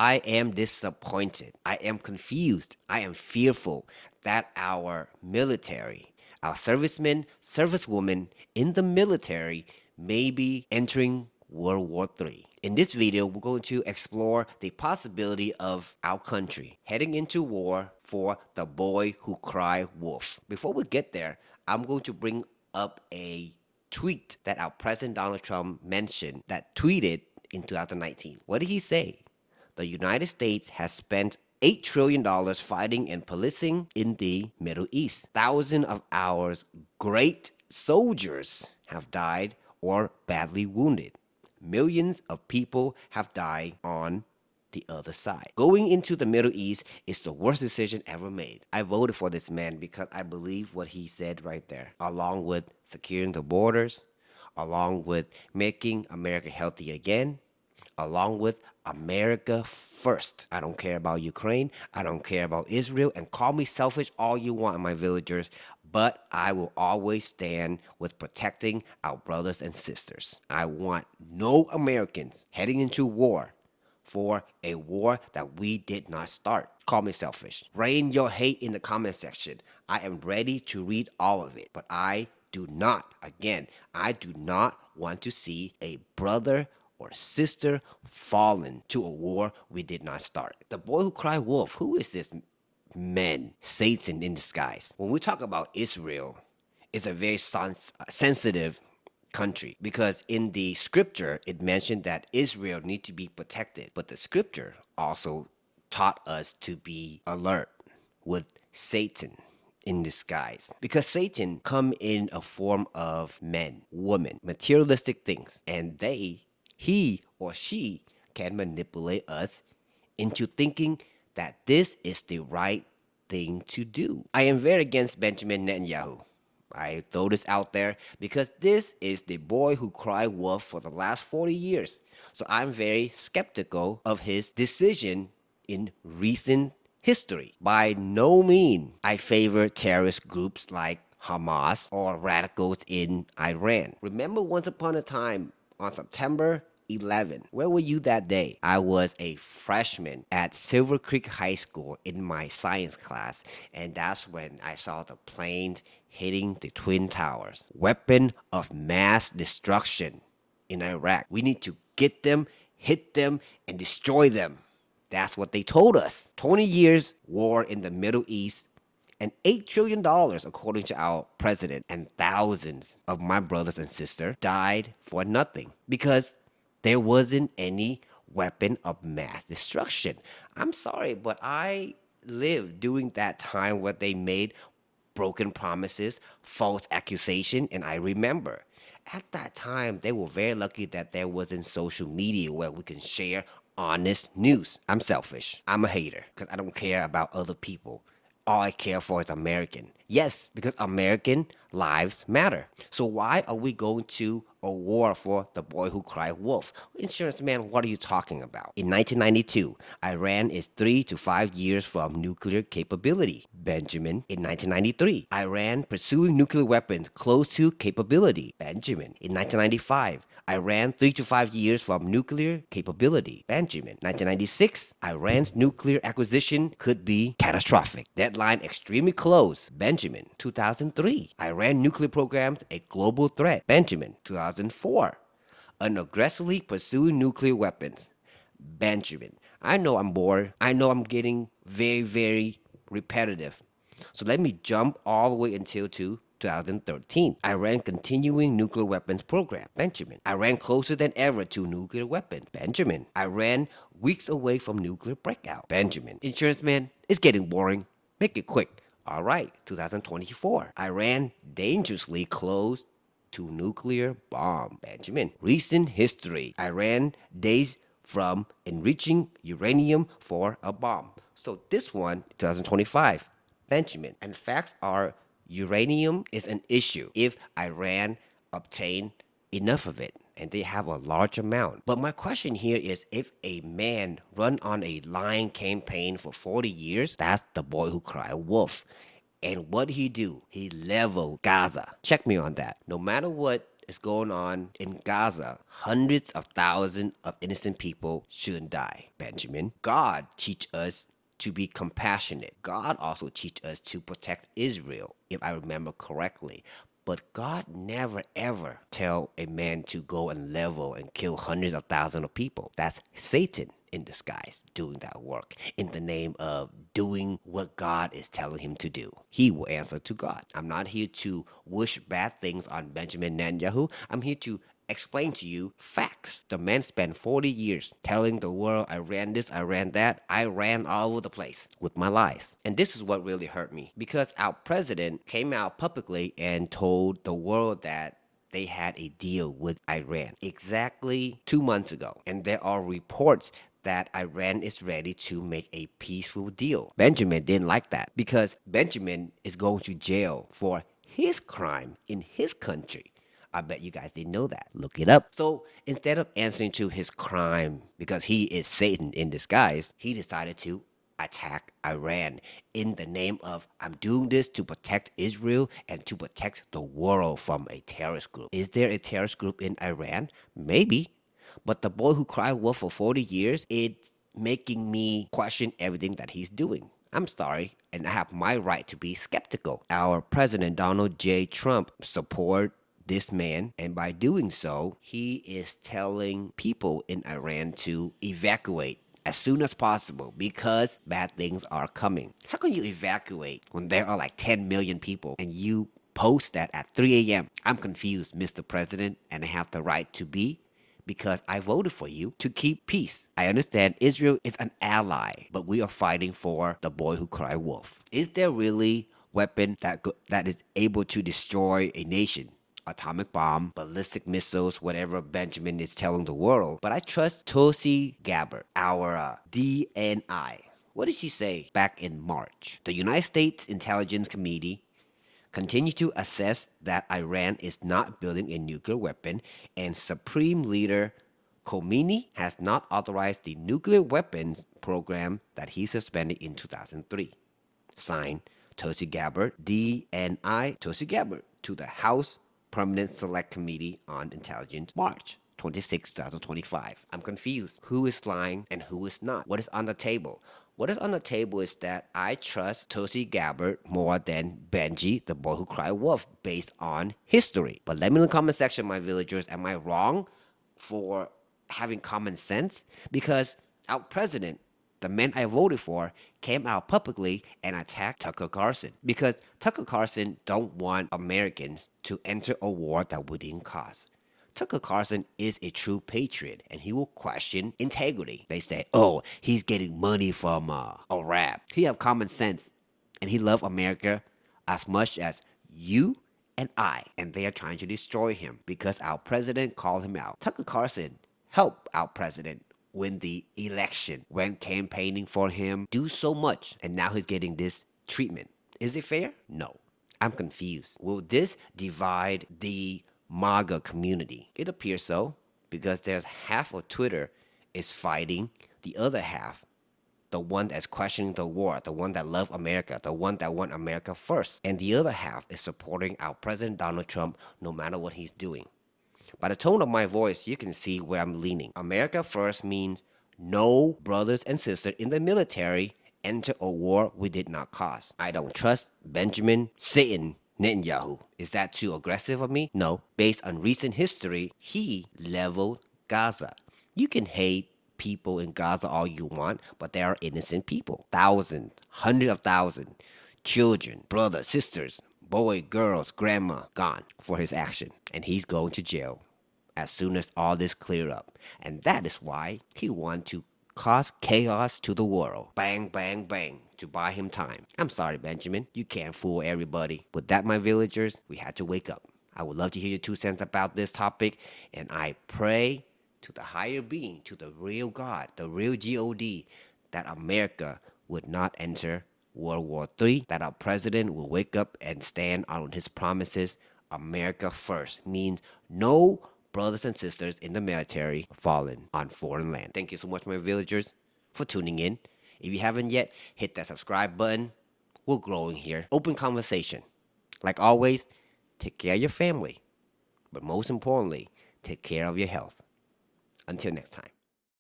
I am disappointed. I am confused. I am fearful that our military, our servicemen, servicewomen in the military may be entering World War III. In this video, we're going to explore the possibility of our country heading into war for the boy who cried wolf. Before we get there, I'm going to bring up a tweet that our President Donald Trump mentioned that tweeted in 2019. What did he say? The United States has spent $8 trillion fighting and policing in the Middle East. Thousands of our great soldiers have died or badly wounded. Millions of people have died on the other side. Going into the Middle East is the worst decision ever made. I voted for this man because I believe what he said right there, along with securing the borders, along with making America healthy again, along with America first. I don't care about Ukraine. I don't care about Israel. And call me selfish all you want, my villagers. But I will always stand with protecting our brothers and sisters. I want no Americans heading into war for a war that we did not start. Call me selfish. Rain your hate in the comment section. I am ready to read all of it. But I do not want to see a brother or sister fallen to a war we did not start. The boy who cried wolf, who is this man? Satan in disguise. When we talk about Israel, it's a very sensitive country because in the scripture it mentioned that Israel need to be protected, but the scripture also taught us to be alert with Satan in disguise, because Satan come in a form of men, women, materialistic things, and he or she can manipulate us into thinking that this is the right thing to do. I am very against Benjamin Netanyahu. I throw this out there because this is the boy who cried wolf for the last 40 years. So I'm very skeptical of his decision in recent history. By no means I favor terrorist groups like Hamas or radicals in Iran. Remember once upon a time on September 11. Where were you that day? I was a freshman at Silver Creek High School in my science class, and that's when I saw the planes hitting the Twin Towers. Weapon of mass destruction in Iraq. We need to get them, hit them, and destroy them. That's what they told us. 20 years war in the Middle East, and $8 trillion, according to our president, and thousands of my brothers and sisters died for nothing because there wasn't any weapon of mass destruction. I'm sorry, but I lived during that time where they made broken promises, false accusation, and I remember at that time they were very lucky that there wasn't social media where we can share honest news. I'm selfish. I'm a hater because I don't care about other people. All I care for is American. Yes, because American lives matter. So why are we going to a war for the boy who cried wolf? Insurance man, what are you talking about? In 1992, Iran is 3 to 5 years from nuclear capability. Benjamin. In 1993, Iran pursuing nuclear weapons close to capability. Benjamin. In 1995, Iran 3 to 5 years from nuclear capability. Benjamin. 1996, Iran's nuclear acquisition could be catastrophic. Deadline extremely close. Benjamin. 2003, Iran nuclear programs a global threat. Benjamin. 2004, unaggressively pursuing nuclear weapons. Benjamin. I know I'm bored. I know I'm getting very, very repetitive. So let me jump all the way until 2013. Iran continuing nuclear weapons program. Benjamin. Iran closer than ever to nuclear weapons. Benjamin. Iran weeks away from nuclear breakout. Benjamin. Insurance man, it's getting boring. Make it quick. All right, 2024. Iran dangerously close to nuclear bomb. Benjamin. Recent history. Iran days from enriching uranium for a bomb. So this one, 2025. Benjamin. And facts are uranium is an issue if Iran obtain enough of it and they have a large amount. But my question here is, if a man run on a lying campaign for 40 years, that's the boy who cried wolf. And what did he do? He leveled Gaza. Check me on that. No matter what is going on in Gaza. Hundreds of thousands of innocent people shouldn't die. Benjamin, God teach us to be compassionate. God also teach us to protect Israel, if I remember correctly. But God never ever tell a man to go and level and kill hundreds of thousands of people. That's Satan in disguise doing that work in the name of doing what God is telling him to do. He will answer to God. I'm not here to wish bad things on Benjamin Netanyahu. I'm here to explain to you facts. The man spent 40 years telling the world, I ran this, I ran that, I ran all over the place with my lies. And this is what really hurt me because our president came out publicly and told the world that they had a deal with Iran exactly 2 months ago. And there are reports that Iran is ready to make a peaceful deal. Benjamin didn't like that because Benjamin is going to jail for his crime in his country. I bet you guys didn't know that. Look it up. So instead of answering to his crime because he is Satan in disguise, he decided to attack Iran in the name of I'm doing this to protect Israel and to protect the world from a terrorist group. Is there a terrorist group in Iran? Maybe. But the boy who cried wolf for 40 years, it's making me question everything that he's doing. I'm sorry, and I have my right to be skeptical. Our president, Donald J. Trump, support this man, and by doing so, he is telling people in Iran to evacuate as soon as possible because bad things are coming. How can you evacuate when there are like 10 million people and you post that at 3 a.m.? I'm confused, Mr. President, and I have the right to be because I voted for you to keep peace. I understand Israel is an ally, but we are fighting for the boy who cried wolf. Is there really weapon that is able to destroy a nation? Atomic bomb, ballistic missiles, whatever Benjamin is telling the world. But I trust Tulsi Gabbard, our DNI. What did she say back in March? The United States Intelligence Committee continue to assess that Iran is not building a nuclear weapon, and Supreme Leader Khamenei has not authorized the nuclear weapons program that he suspended in 2003. Signed, Tulsi Gabbard, DNI Tulsi Gabbard, to the House Permanent Select Committee on Intelligence, March 26, 2025. I'm confused. Who is lying and who is not? What is on the table? What is on the table is that I trust Tulsi Gabbard more than Benji, the boy who cried wolf, based on history. But let me know in the comment section, my villagers, am I wrong for having common sense? Because our president, the man I voted for, came out publicly and attacked Tucker Carlson because Tucker Carlson don't want Americans to enter a war that we didn't cause. Tucker Carlson is a true patriot and he will question integrity. They say, oh, he's getting money from a rap. He have common sense and he love America as much as you and I. And they are trying to destroy him because our president called him out. Tucker Carlson helped our president win the election, when campaigning for him, do so much, and now he's getting this treatment. Is it fair? No. I'm confused. Will this divide the MAGA community? It appears so, because there's half of Twitter is fighting the other half, the one that's questioning the war, the one that love America, the one that want America first, and the other half is supporting our President Donald Trump no matter what he's doing. By the tone of my voice, you can see where I'm leaning. America first means no brothers and sisters in the military enter a war we did not cause. I don't trust Benjamin Satan Netanyahu. Is that too aggressive of me? No. Based on recent history, he leveled Gaza. You can hate people in Gaza all you want, but there are innocent people. Thousands, hundreds of thousands, children, brothers, sisters, boy, girls, grandma, gone for his action. And he's going to jail as soon as all this clear up. And that is why he want to cause chaos to the world. Bang, bang, bang, to buy him time. I'm sorry, Benjamin. You can't fool everybody. With that, my villagers, we had to wake up. I would love to hear your 2 cents about this topic. And I pray to the higher being, to the real God, the real God, that America would not enter World War III, that our president will wake up and stand on his promises. America first means no brothers and sisters in the military fallen on foreign land. Thank you so much, my villagers, for tuning in. If you haven't yet, hit that subscribe button. We're growing here. Open conversation. Like always, take care of your family. But most importantly, take care of your health. Until next time.